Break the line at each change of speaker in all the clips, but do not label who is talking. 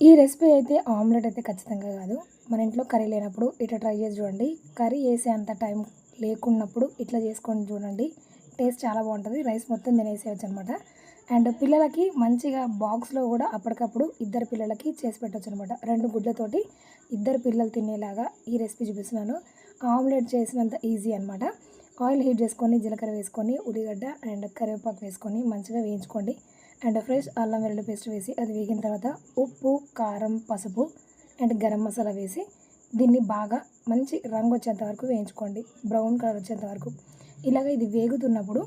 ఈ రెసిపీ అయితే ఆమ్లెట్ అయితే ఖచ్చితంగా కాదు. మన ఇంట్లో కర్రీ లేనప్పుడు ఇట్లా ట్రై చేసి చూడండి. కర్రీ చేసే అంత టైం లేకున్నప్పుడు ఇట్లా చేసుకొని చూడండి. టేస్ట్ చాలా బాగుంటుంది. రైస్ మొత్తం తినేసేయచ్చు అనమాట. అండ్ పిల్లలకి మంచిగా బాక్స్లో కూడా అప్పటికప్పుడు ఇద్దరు పిల్లలకి చేసి పెట్టవచ్చు అనమాట. 2 గుడ్లతోటి ఇద్దరు పిల్లలు తినేలాగా ఈ రెసిపీ చూపిస్తున్నాను. ఆమ్లెట్ చేసినంత ఈజీ అనమాట. ఆయిల్ హీట్ చేసుకొని జీలకర్ర వేసుకొని ఉల్లిగడ్డ అండ్ కరివేపాకు వేసుకొని మంచిగా వేయించుకోండి. అండ్ ఫ్రెష్ అల్లం వెల్లుల్లి పేస్ట్ వేసి అది వేగిన తర్వాత ఉప్పు, కారం, పసుపు అండ్ గరం మసాలా వేసి దీన్ని బాగా మంచి రంగు వచ్చేంత వరకు వేయించుకోండి. బ్రౌన్ కలర్ వచ్చేంత వరకు. ఇలాగ ఇది వేగుతున్నప్పుడు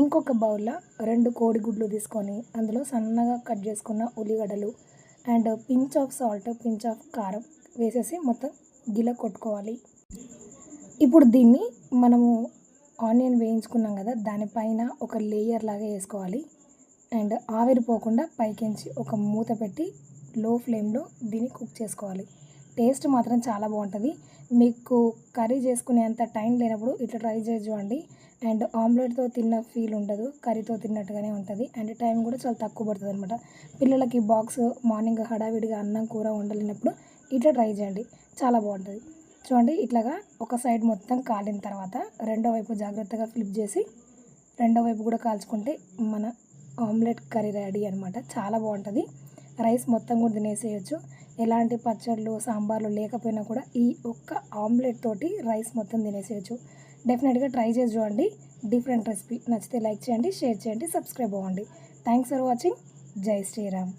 ఇంకొక బౌల్లో 2 కోడిగుడ్లు తీసుకొని అందులో సన్నగా కట్ చేసుకున్న ఉల్లిగడ్డలు and pinch of salt, pinch of కారం వేసేసి మొత్తం గిల కొట్టుకోవాలి. ఇప్పుడు దీన్ని మనము ఆనియన్ వేయించుకున్నాం కదా, దానిపైన ఒక లేయర్ లాగా వేసుకోవాలి. అండ్ ఆవిరిపోకుండా పైకించి ఒక మూత పెట్టి లో ఫ్లేమ్లో దీన్ని కుక్ చేసుకోవాలి. టేస్ట్ మాత్రం చాలా బాగుంటుంది. మీకు కర్రీ చేసుకునేంత టైం లేనప్పుడు ఇట్లా ట్రై చేసి చూడండి. అండ్ ఆమ్లెట్తో తిన్న ఫీల్ ఉండదు, కర్రీతో తిన్నట్టుగానే ఉంటుంది. అండ్ టైం కూడా చాలా తక్కువ పడుతుంది అనమాట. పిల్లలకి బాక్స్ మార్నింగ్ హడావిడిగా అన్నం కూర వండలేనప్పుడు ఇట్లా ట్రై చేయండి, చాలా బాగుంటుంది. చూడండి, ఇట్లాగా ఒక సైడ్ మొత్తం కాలిన తర్వాత రెండో వైపు జాగ్రత్తగా ఫ్లిప్ చేసి రెండో వైపు కూడా కాల్చుకుంటే మన ఆమ్లెట్ కర్రీ రెడీ అనమాట. చాలా బాగుంటుంది. రైస్ మొత్తం కూడా తినేసేయచ్చు. ఎలాంటి పచ్చళ్ళు, సాంబార్లు లేకపోయినా కూడా ఈ ఒక్క ఆమ్లెట్ తోటి రైస్ మొత్తం తినేసేయచ్చు. డెఫినెట్గా ట్రై చేసి చూడండి. Different recipe. నచ్చితే లైక్ చేయండి, షేర్ చేయండి, సబ్స్క్రైబ్ అవ్వండి. Thanks for watching. జై శ్రీరామ్.